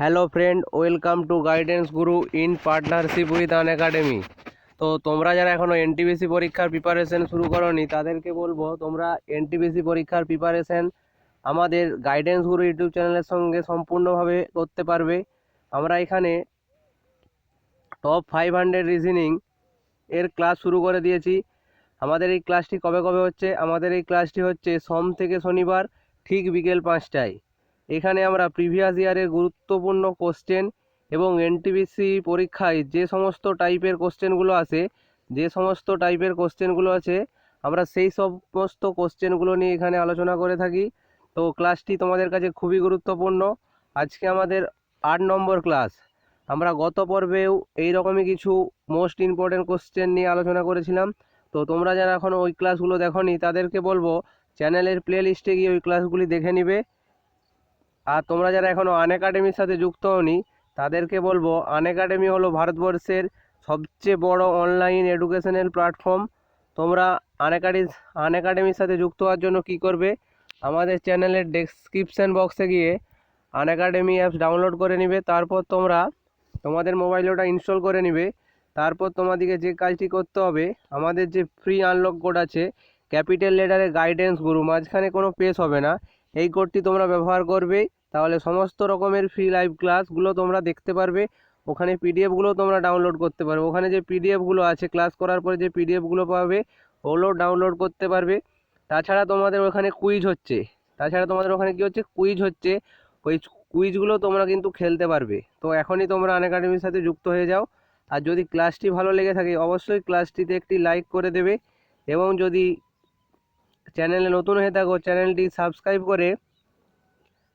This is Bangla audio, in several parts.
Hello friend, welcome to Guidance Guru in partnership with Unacademy. তো তোমরা যারা এখনও এনটিপিসি পরীক্ষার প্রিপারেশন শুরু করোনি তাদেরকে বলবো তোমরা এনটিপিসি পরীক্ষার প্রিপারেশন আমাদের গাইডেন্স গুরু ইউটিউব চ্যানেলের সঙ্গে সম্পূর্ণভাবে করতে পারবে। আমরা এখানে টপ 500 রিজনিং এর ক্লাস শুরু করে দিয়েছি। আমাদের এই ক্লাসটি কবে কবে হচ্ছে? আমাদের এই ক্লাসটি হচ্ছে সোম থেকে শনিবার ঠিক বিকেল 5টায়। এখানে আমরা প্রিভিয়াস ইয়ারের গুরুত্বপূর্ণ কোশ্চেন এবং এনটিপিসি পরীক্ষায় যে সমস্ত টাইপের কোশ্চেনগুলো আছে আমরা সেই সমস্ত কোশ্চেনগুলো নিয়ে এখানে আলোচনা করে থাকি। তো ক্লাসটি তোমাদের কাছে খুবই গুরুত্বপূর্ণ। আজকে আমাদের 8 নম্বর ক্লাস। আমরা গত পর্বেও এইরকমই কিছু মোস্ট ইম্পর্টেন্ট কোশ্চেন নিয়ে আলোচনা করেছিলাম। তো তোমরা যারা এখনও ওই ক্লাসগুলো দেখোনি তাদেরকে বলবো চ্যানেলের প্লে লিস্টে গিয়ে ওই ক্লাসগুলি দেখে নিবে। আর তোমরা যারা এখনও আনএকাডেমির সাথে যুক্ত হওনি তাদেরকে বলবো আনএকাডেমি হলো ভারতবর্ষের সবচেয়ে বড় অনলাইন এডুকেশনাল প্ল্যাটফর্ম। তোমরা আনএকাডেমির সাথে যুক্ত হওয়ার জন্য কি করবে? আমাদের চ্যানেলের ডেসক্রিপশান বক্সে গিয়ে আনএকাডেমি অ্যাপস ডাউনলোড করে নিবে। তারপর তোমরা তোমাদের মোবাইলে ওটা ইনস্টল করে নিবে। তারপর তোমাদেরকে যে কাজটি করতে হবে, আমাদের যে ফ্রি আনলক কোড আছে ক্যাপিটাল লেটারে গাইডেন্স গুরু, মাঝখানে কোনো পেজ হবে না, এই কোডটি তোমরা ব্যবহার করবে। তাহলে সমস্ত রকমের ফ্রি লাইভ ক্লাসগুলো তোমরা দেখতে পারবে। ওখানে পিডিএফগুলো তোমরা ডাউনলোড করতে পারবে। ওখানে যে পিডিএফগুলো আছে ক্লাস করার পরে যে পিডিএফগুলো পাবে ওগুলো ডাউনলোড করতে পারবে। তাছাড়া তোমাদের ওখানে কুইজ হচ্ছে, ওই কুইজগুলো তোমরা কিন্তু খেলতে পারবে। তো এখনই তোমরা আনএকাডেমির সাথে যুক্ত হয়ে যাও। আর যদি ক্লাসটি ভালো লেগে থাকে অবশ্যই ক্লাসটিতে একটি লাইক করে দেবে, এবং যদি চ্যানেলে নতুন হয়ে থাকো চ্যানেলটি সাবস্ক্রাইব করে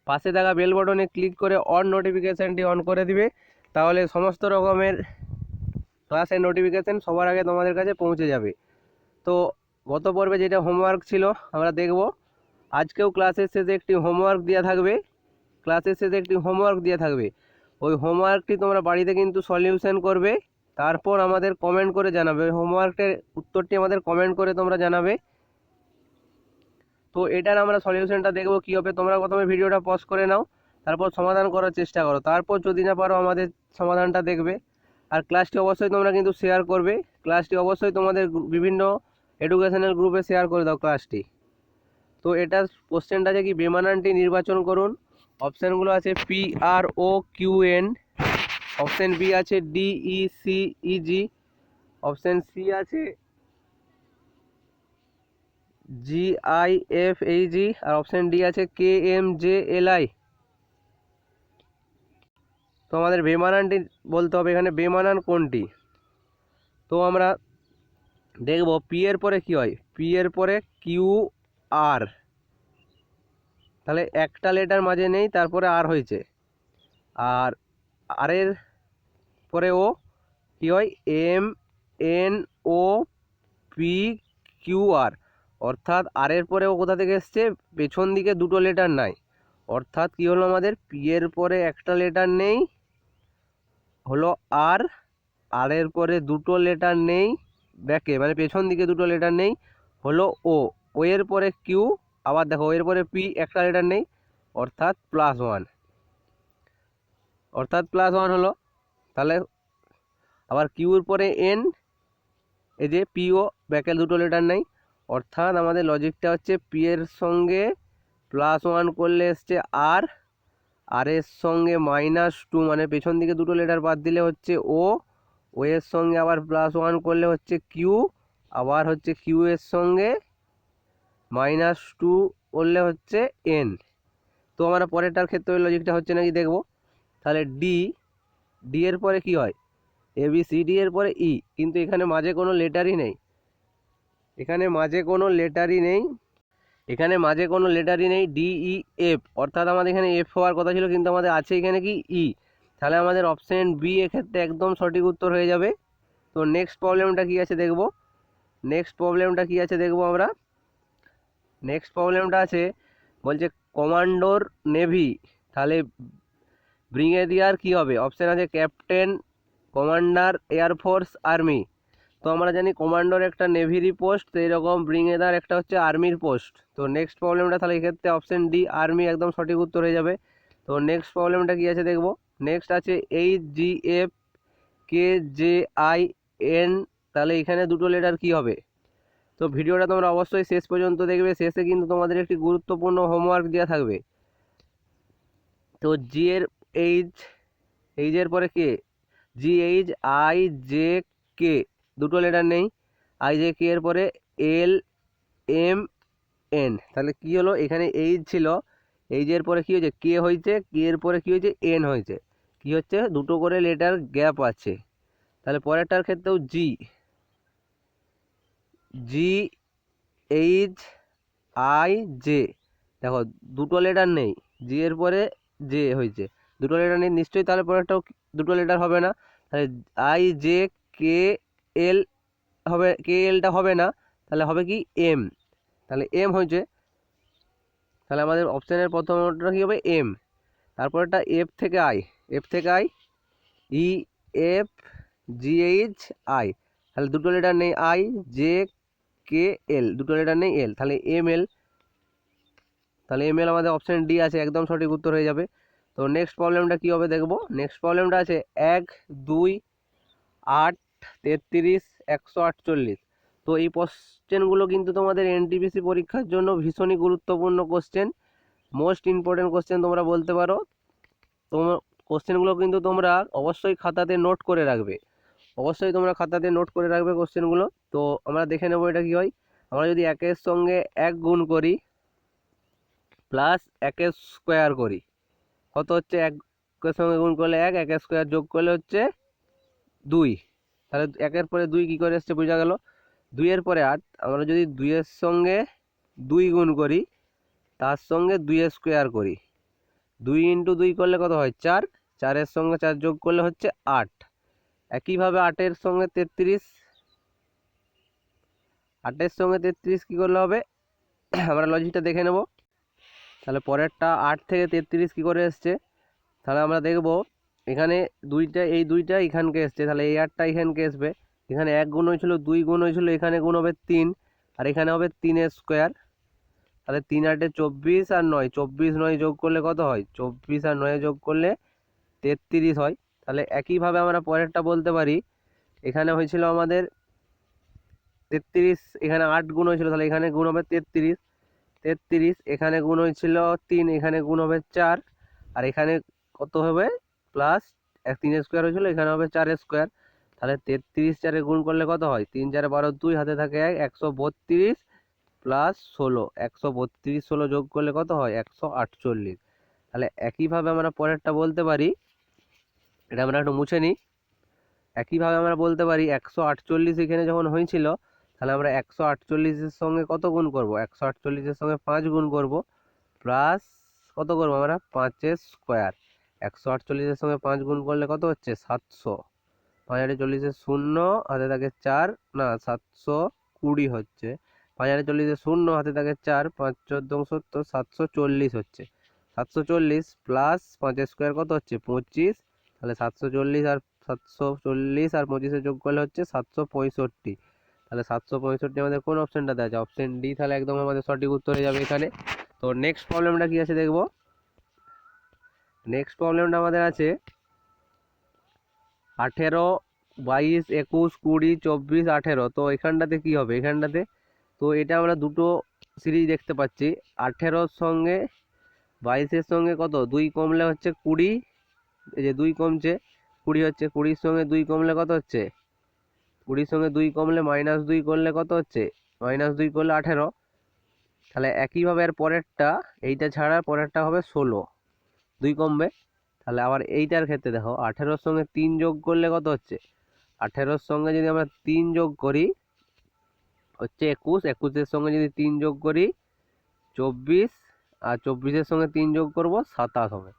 পাশে থাকা বেল বটনে ক্লিক করে অল নোটিফিকেশানটি অন করে দিবে। তাহলে সমস্ত রকমের ক্লাসের নোটিফিকেশান সবার আগে তোমাদের কাছে পৌঁছে যাবে। তো গত পর্বে যেটা হোমওয়ার্ক ছিল আমরা দেখব। আজকেও ক্লাসের শেষে একটি হোমওয়ার্ক দেওয়া থাকবে। ওই হোমওয়ার্কটি তোমরা বাড়িতে কিন্তু সলিউশন করবে, তারপর আমাদের কমেন্ট করে জানাবে। ওই হোমওয়ার্কের উত্তরটি আমাদের কমেন্ট করে তোমরা জানাবে। তো এটার আমরা সলিউশনটা দেখবো কী হবে। তোমরা প্রথমে ভিডিওটা পজ করে নাও, তারপর সমাধান করার চেষ্টা করো, তারপর যদি না পারো আমাদের সমাধানটা দেখবে। আর ক্লাসটি অবশ্যই তোমরা কিন্তু শেয়ার করবে। ক্লাসটি অবশ্যই তোমাদের বিভিন্ন এডুকেশনাল গ্রুপে শেয়ার করে দাও ক্লাসটি। তো এটা কোশ্চেনটা আছে কি, বেমানানটি নির্বাচন করুন। অপশানগুলো আছে PROQN, অপশান বি আছে DECEG, অপশান সি আছে GIFAG, আর অপশান ডি আছে KMJLI। তো আমাদের বেমানানটি বলতে হবে এখানে বেমানান কোনটি। তো আমরা দেখব পি এর পরে কি হয়, পি এর পরে QR, তাহলে একটা লেটার মাঝে নেই, তারপরে আর হয়েছে। আর আর এর পরে ও কি হয়, MNOPQR, অর্থাৎ আর এর পরে ও কোথা থেকে এসছে, পেছন দিকে দুটো লেটার নাই। অর্থাৎ কি হলো, আমাদের পি এর পরে একটা লেটার নেই হলো আর, আর এর পরে দুটো লেটার নেই ব্যাকে মানে পেছন দিকে দুটো লেটার নেই হলো ও, ও এর পরে কিউ, আবার দেখো ও এর পরে পি একটা লেটার নেই অর্থাৎ +1 হলো। তাহলে আবার কিউর পরে এন, এই যে পিও ব্যাকে দুটো লেটার নেই, অর্থাৎ আমাদের লজিকটা হচ্ছে পি এর সঙ্গে +1 করলে এসছে আর, আর এর সঙ্গে -2 মানে পেছন দিকে দুটো লেটার বাদ দিলে হচ্ছে ও, ও এর সঙ্গে আবার +1 করলে হচ্ছে কিউ, আবার হচ্ছে কিউ এর সঙ্গে -2 করলে হচ্ছে এন। তো আমরা পরেরটার ক্ষেত্রে ওই লজিকটা হচ্ছে নাকি দেখব। তাহলে ডি এর পরে কি হয়, ABCD এর পরে ই, কিন্তু এখানে মাঝে কোনো লেটারই নেই, এখানে মাঝে কোনো লেটারই নেই DEF, অর্থাৎ আমাদের এখানে এফ হওয়ার কথা ছিল কিন্তু আমাদের আছে এখানে কি ই। তাহলে আমাদের অপশান বি এক্ষেত্রে একদম সঠিক উত্তর হয়ে যাবে। তো নেক্সট প্রবলেমটা কি আছে দেখব। আমরা নেক্সট প্রবলেমটা আছে, বলছে কমান্ডোর নেভি, তাহলে ব্রিগেডিয়ার কি হবে? অপশান আছে ক্যাপ্টেন, কমান্ডার, এয়ারফোর্স, আর্মি। তো আমরা জানি কমান্ডোর একটা নেভিরই পোস্ট, তো এরকম ব্রিগেডিয়ার একটা হচ্ছে আর্মির পোস্ট। তো নেক্সট প্রবলেমটা তাহলে এক্ষেত্রে অপশান ডি আর্মি একদম সঠিক উত্তর হয়ে যাবে। তো নেক্সট প্রবলেমটা কি আছে দেখব। নেক্সট আছে HGFKJIN, তাহলে এখানে দুটো লেটার কি হবে? তো ভিডিওটা তোমরা অবশ্যই শেষ পর্যন্ত দেখবে, শেষে কিন্তু তোমাদের একটি গুরুত্বপূর্ণ হোমওয়ার্ক দেওয়া থাকবে। তো জি এর এইচের পরে কে, GHIJK দুটো লেটার নেই, IJK এর পরে LMN, তাহলে কি হলো, এখানে এইচ ছিল, এইচের পরে কি হয়েছে, কে হয়েছে, কে এর পরে কি হয়েছে, এন হয়েছে, কি হচ্ছে, দুটো করে লেটার গ্যাপ আছে। তাহলে পরেরটার ক্ষেত্রেও GHIJ, দেখো দুটো লেটার নেই, জি এর পরে জে হয়েছে, দুটো লেটার নেই নিশ্চয়ই, তাহলে পরেরটাও দুটো লেটার হবে না, তাহলে IJKL হবে, KLটা হবে না, তাহলে হবে কি এম, তাহলে এম হয়েছে, তাহলে আমাদের অপশানের প্রথমটা কী হবে, এম। তারপরটা এফ থেকে আই EFGHI, তাহলে দুটো লেটার নেই, IJKL দুটো লেটার নেই, এল, তাহলে ML, তাহলে ML আমাদের অপশান ডি আছে, একদম সঠিক উত্তর হয়ে যাবে। তো নেক্সট প্রবলেমটা কী হবে দেখব। নেক্সট প্রবলেমটা আছে 1, 2, 8, 33, 148। তো এই কোশ্চেনগুলো কিন্তু তোমাদের এনটিপিসি পরীক্ষার জন্য ভীষণই গুরুত্বপূর্ণ কোশ্চেন, মোস্ট ইম্পর্টেন্ট কোশ্চেন তোমরা বলতে পারো। তোমার কোশ্চেনগুলো কিন্তু তোমরা অবশ্যই খাতাতে নোট করে রাখবে, অবশ্যই তোমরা খাতাতে নোট করে রাখবে কোশ্চেনগুলো। তো আমরা দেখে নেবো এটা কি হয়। আমরা যদি একের সঙ্গে 1 গুণ করি প্লাস একের স্কোয়ার করি, কত হচ্ছে, একের সঙ্গে গুণ করলে 1, একের স্কোয়ার যোগ করলে হচ্ছে 2, তাহলে একের পরে 2 কী করে এসছে বোঝা গেল। 2 এর পরে 8, আমরা যদি 2 এর সঙ্গে 2 গুণ করি, তার সঙ্গে 2 এর স্কোয়ার করি, 2 ইন্টু 2 করলে কত হয় 4, 4-এর সঙ্গে 4 যোগ করলে হচ্ছে 8। একইভাবে 8-এর সঙ্গে 33, 8-এর সঙ্গে 33 কী করলে হবে, আমরা লজিকটা দেখে নেব। তাহলে পরেরটা 8 থেকে 33 কী করে এসছে, তাহলে আমরা দেখব এখানে দুইটা, এই দুইটা এখানকে এসছে, তাহলে এই 8টা এখানকে আসবে, এখানে 1 গুণ হয়েছিল, 2 গুণ হয়েছিল, এখানে গুণ হবে 3, আর এখানে হবে 3-এর স্কোয়ার, তাহলে 3 8-এ 24 আর 9, 24 9 যোগ করলে কত হয়, 24 আর 9 যোগ করলে 33 হয়। তাহলে একইভাবে আমরা পরেরটা বলতে পারি, এখানে হয়েছিল আমাদের 33, এখানে 8 গুণ হয়েছিল, তাহলে এখানে গুণ হবে 33, 33, এখানে গুণ হয়েছিল 3, এখানে গুণ হবে 4, আর এখানে কত হবে প্লাস 3-এর স্কোয়ার হয়েছিল, এখানে হবে 4-এর স্কোয়ার, তাহলে 33 4-এ গুণ করলে কত হয়, 3 4 12 2, হাতে থাকে 1, 132 প্লাস 16, 132 16 যোগ করলে কত হয় 148। তাহলে একইভাবে আমরা পরেরটা বলতে পারি, এটা আমরা একটু মুছে নিই। একইভাবে আমরা বলতে পারি 148 এখানে যখন হয়েছিল, তাহলে আমরা 148-এর সঙ্গে কত গুণ করব, 148-এর সঙ্গে 5 গুণ করব, প্লাস কত করব আমরা 5-এর স্কোয়ার, 148-এর সঙ্গে 5 গুণ করলে কত হচ্ছে 700, 5 8 40-এর 0, হাতে থাকে 4, না 720 হচ্ছে, 5 8 40-এর 0, হাতে থাকে 4, 5 14 70, 740 হচ্ছে, 740 প্লাস 5-এর স্কোয়ার কত হচ্ছে 25, তাহলে 740 আর 740 আর 25-এ যোগ করলে হচ্ছে 765, তাহলে 765 আমাদের কোন অপশানটাতে আছে, অপশান ডি, তাহলে একদম আমাদের সঠিক উত্তর হয়ে যাবে এখানে। তো নেক্সট প্রবলেমটা কি আছে দেখব। নেক্সট প্রবলেমটা আমাদের আছে 18, 22, 21, 20, 24, 18। তো এখানটাতে কি হবে, এখানটাতে তো এটা আমরা দুটো সিরিজ দেখতে পাচ্ছি, 18-র সঙ্গে 22-এর সঙ্গে কত 2 কমলে হচ্ছে 20, এই যে 2 কমছে 20 হচ্ছে, 20-র সঙ্গে 2 কমলে কত হচ্ছে, 20-র সঙ্গে 2 কমলে -2 করলে কত হচ্ছে, -2 করলে 18। তাহলে একইভাবে আর পরেরটা, এইটা ছাড়া পরেরটা হবে 16, 2 কমবে, তাহলে আবার এইটার ক্ষেত্রে দেখো 18-র সঙ্গে 3 যোগ করলে কত হচ্ছে, 18-র সঙ্গে যদি আমরা 3 যোগ করি হচ্ছে 21, 21-এর সঙ্গে যদি 3 যোগ করি 24, আর 24-এর সঙ্গে 3 যোগ করব 27 হবে,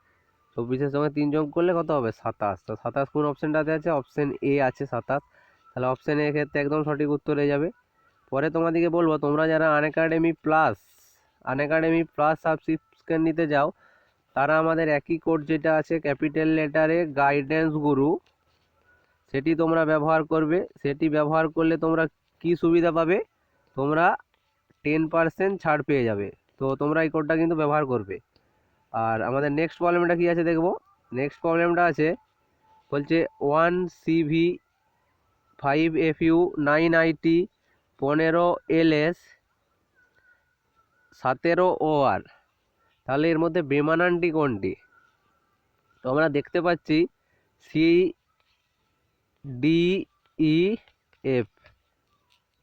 24-এর সঙ্গে 3 যোগ করলে কত হবে 27। তো 27 কোন অপশানটাতে আছে, অপশান এ আছে 27, তাহলে অপশান এর ক্ষেত্রে একদম সঠিক উত্তর হয়ে যাবে। পরে তোমাদেরকে বলবো, তোমরা যারা আনএকাডেমি প্লাস সাবস্ক্রিপশন নিতে যাও, তারা আমাদের একই কোড যেটা আছে ক্যাপিটাল লেটারে গাইডেন্স গুরু, সেটি তোমরা ব্যবহার করবে। সেটি ব্যবহার করলে তোমরা কি সুবিধা পাবে, তোমরা 10% ছাড় পেয়ে যাবে। তো তোমরা এই কোডটা কিন্তু ব্যবহার করবে। আর আমাদের নেক্সট প্রবলেমটা কি আছে দেখবো। নেক্সট প্রবলেমটা আছে, বলছে 1CV5FU 9IT 15LS 17OR, তাহলে এর মধ্যে বেমানানটি কোনটি? তো আমরা দেখতে পাচ্ছি CDEF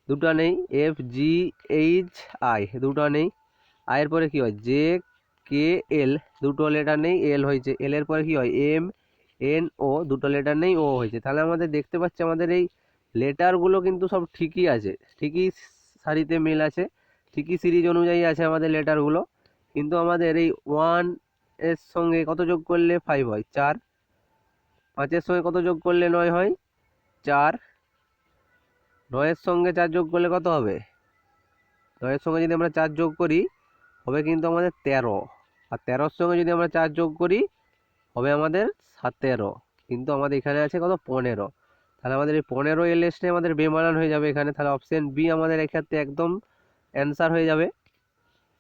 দুটো নেই, FGHI দুটো নেই, আয়ের পরে কি হয় JKL দুটো লেটার নেই, এল হয়েছে, এল এর পরে কি হয় MNO দুটো লেটার নেই, ও হয়েছে। তাহলে আমাদের দেখতে পাচ্ছি আমাদের এই লেটারগুলো কিন্তু সব ঠিকই আছে, ঠিকই সারিতে মিল আছে, ঠিকই সিরিজ অনুযায়ী আছে আমাদের লেটারগুলো, কিন্তু আমাদের এই 1 এর সঙ্গে কত যোগ করলে 5 হয় 4, 5-এর সঙ্গে কত যোগ করলে 9 হয় 4, 9-এর সঙ্গে 4 যোগ করলে কত হবে, 9-এর সঙ্গে যদি আমরা 4 যোগ করি হবে কিন্তু আমাদের 13, আর 13-র সঙ্গে যদি আমরা 4 যোগ করি হবে আমাদের 17, কিন্তু আমাদের এখানে আছে কত 15, তাহলে আমাদের এই 15LSটাই আমাদের বেমানান হয়ে যাবে এখানে, তাহলে অপশন বি আমাদের এক্ষেত্রে একদম অ্যান্সার হয়ে যাবে।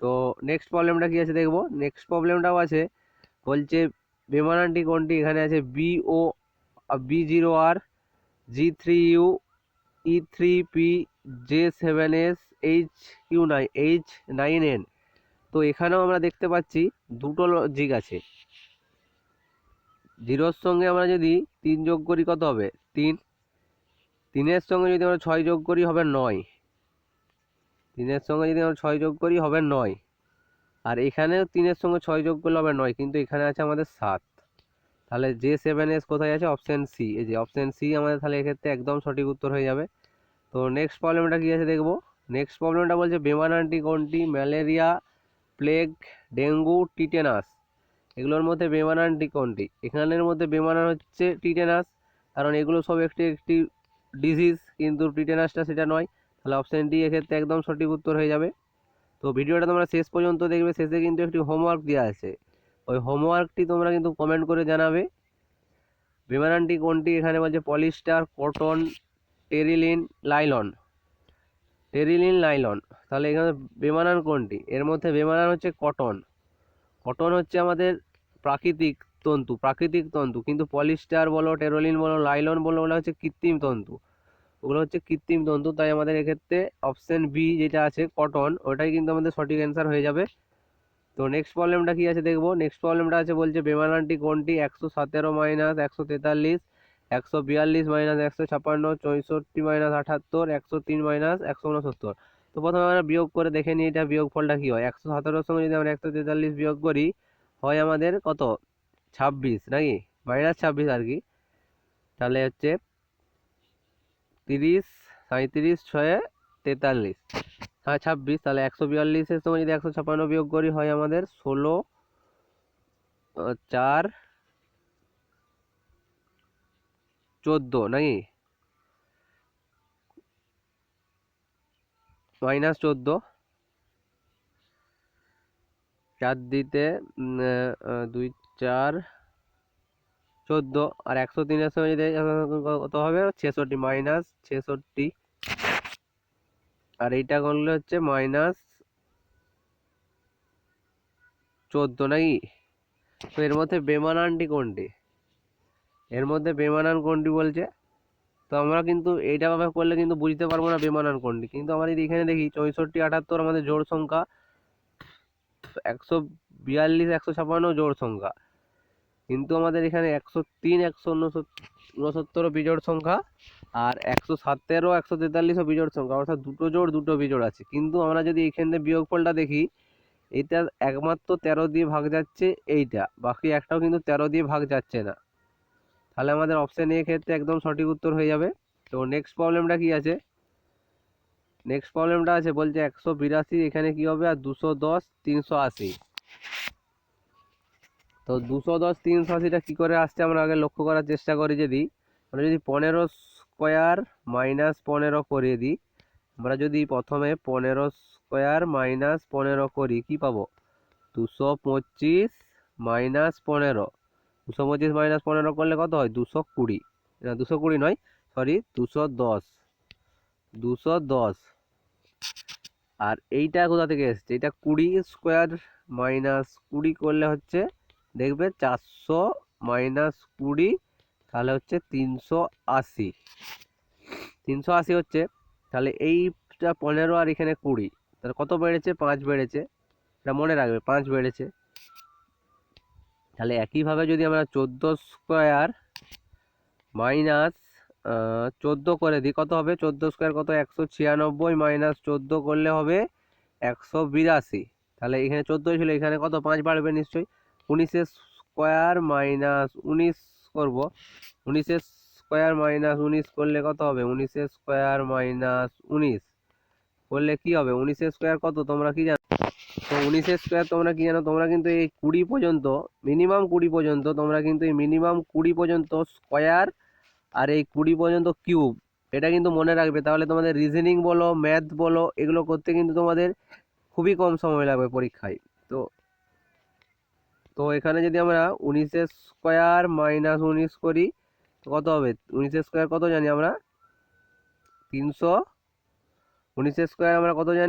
তো নেক্সট প্রবলেমটা কি আছে দেখবো, নেক্সট প্রবলেমটাও আছে, বলছে বেমানানটি কোনটি? এখানে আছে B0R G3U E3P J7S H9N। তো এখানেও আমরা দেখতে পাচ্ছি দুটো লজিক আছে, জিরোর সঙ্গে আমরা যদি 3 যোগ করি কত হবে 3, 3-এর সঙ্গে যদি আমরা 6 যোগ করি হবে 9, 3-এর সঙ্গে যদি আমরা 6 যোগ করি হবে 9, আর এখানেও 3-এর সঙ্গে 6 যোগ করলে হবে 9, কিন্তু এখানে আছে আমাদের 7, তাহলে J7S কোথায় আছে? অপশন সি, এই যে অপশন সি আমাদের তাহলে এক্ষেত্রে একদম সঠিক উত্তর হয়ে যাবে। তো নেক্সট প্রবলেমটা কি আছে দেখবো, নেক্সট প্রবলেমটা বলছে বেমানানটি কোনটি? ম্যালেরিয়া, প্লেগ, ডেঙ্গু, টিটেনাস, এগুলোর মধ্যে বেমানানটি কোনটি? এখানের মধ্যে বেমানান হচ্ছে টিটেনাস, কারণ এগুলো সব একটি একটি ডিজিজ, কিন্তু টিটেনাসটা সেটা নয়, তাহলে অপশন ডি এক্ষেত্রে একদম সঠিক উত্তর হয়ে যাবে। তো ভিডিওটা তোমরা শেষ পর্যন্ত দেখবে, শেষে কিন্তু একটি হোমওয়ার্ক দেওয়া আছে, ওই হোমওয়ার্কটি তোমরা কিন্তু কমেন্ট করে জানাবে বেমানানটি কোনটি। এখানে বলছে polyester, cotton, Terylene, nylon, Terylene, nylon, তাহলে এখানে বেমানান কোনটি? এর মধ্যে বেমানান হচ্ছে কটন, কটন হচ্ছে আমাদের প্রাকৃতিক তন্তু, প্রাকৃতিক তন্তু, কিন্তু পলিস্টার বলো, টেরোলিন বলো, লাইলন বলো, ওগুলো হচ্ছে কৃত্রিম তন্তু, ওগুলো হচ্ছে কৃত্রিম তন্তু, তাই আমাদের এক্ষেত্রে অপশন বি যেটা আছে কটন, ওটাই কিন্তু আমাদের সঠিক অ্যান্সার হয়ে যাবে। তো নেক্সট প্রবলেমটা কি আছে দেখবো, নেক্সট প্রবলেমটা আছে বলছে বেমানানটি কোনটি? 117 মাইনাস 143, 142 মাইনাস 156, 64 মাইনাস 78, 103 মাইনাস 169। তো প্রথমে আমরা বিয়োগ করে দেখে নিই এটা বিয়োগ ফলটা কি হয়। 117-এর সঙ্গে যদি আমরা 143 বিয়োগ করি হয় আমাদের কত 26 নাকি, মাইনাস 26 আর কি, তাহলে হচ্ছে 30, 37, 6, 43, হ্যাঁ 26, তাহলে 142-এর সঙ্গে যদি 156 বিয়োগ করি হয় আমাদের 16, 4, 14 নাকি, মাইনাস 14, 4 দিতে 2, 4, 14, আর 103-এর সঙ্গে যদি কত হবে 66, মাইনাস 66, আর এইটা করলে হচ্ছে মাইনাস 14 নাকি। তো এর মধ্যে বেমানানটি কোনটি? এর মধ্যে বেমানান কোনটি বলছে, তো আমরা কিন্তু এইটা ভাবে করলে কিন্তু বুঝতে পারবো না বেমানান কোনটি, কিন্তু আমরা যদি এখানে দেখি 64, 78 আমাদের জোড় সংখ্যা, 142, 156 জোড় সংখ্যা, কিন্তু আমাদের এখানে 103, 169 বিজোড় সংখ্যা, আর 117, 143 বিজোড় সংখ্যা, অর্থাৎ দুটো জোড় দুটো বিজোড় আছে, কিন্তু আমরা যদি এইখানে বিয়োগফলটা দেখি এটা একমাত্র 13 দিয়ে ভাগ যাচ্ছে এইটা, বাকি একটাও কিন্তু 13 দিয়ে ভাগ যাচ্ছে না, তাহলে আমাদের অপশন এ ক্ষেত্রে একদম সঠিক উত্তর হয়ে যাবে। তো নেক্সট প্রবলেমটা কি আছে, নেক্সট প্রবলেমটা আছে বলছে 182 এখানে কি হবে, আর 210, 380। তো 210, 380টা কি করে আসছে আমরা আগে লক্ষ্য করার চেষ্টা করি, যদি আমরা যদি 15 স্কোয়ার মাইনাস 15 করিয়ে দিই, আমরা যদি প্রথমে 15 স্কোয়ার মাইনাস 15 করি কি পাবো 225 মাইনাস 15, 225 মাইনাস 15 করলে কত হয় 220, না 220 নয় সরি 210, 210, আর এইটা কোথা থেকে এসছে, এটা 20 স্কোয়ার মাইনাস 20 করলে হচ্ছে দেখবে মাইনাস 20, তাহলে হচ্ছে 380। 380 হচ্ছে, তাহলে এইটা 15 আর এখানে 20, তাহলে কত বেড়েছে? 5 বেড়েছে। এটা মনে রাখবে, 5 বেড়েছে। তাহলে একইভাবে যদি আমরা 14 স্কোয়ার মাইনাস 14 করে দিই, কত হবে? 14 স্কোয়ার কত? 196 মাইনাস 14 করলে হবে 182। তাহলে এখানে 14 ছিল, এখানে কত? 5 বাড়বে নিশ্চয়ই। 19 স্কোয়ার মাইনাস 19 করব। 19 স্কোয়ার মাইনাস 19 করলে কত হবে? 19 স্কোয়ার মাইনাস 19 করলে কি হবে? 19 স্কোয়ার কত তোমরা কি জানো? তো 19 স্কোয়ার তোমরা কি জানো? তোমরা কিন্তু এই 20 পর্যন্ত, মিনিমাম 20 পর্যন্ত তোমরা কিন্তু এই মিনিমাম 20 পর্যন্ত স্কোয়ার আর এই 20 পর্যন্ত কিউব, এটা কিন্তু মনে রাখবে। তাহলে তোমাদের রিজনিং বলো, ম্যাথ বলো, এগুলো করতে কিন্তু তোমাদের খুবই কম সময় লাগবে পরীক্ষায়। তো তো এখানে যদি আমরা 19 স্কোয়ার মাইনাস 19 করি, তো কত হবে? 19 স্কোয়ার কত জানি আমরা? 300। 19 স্কোয়ার আমরা কত জানি?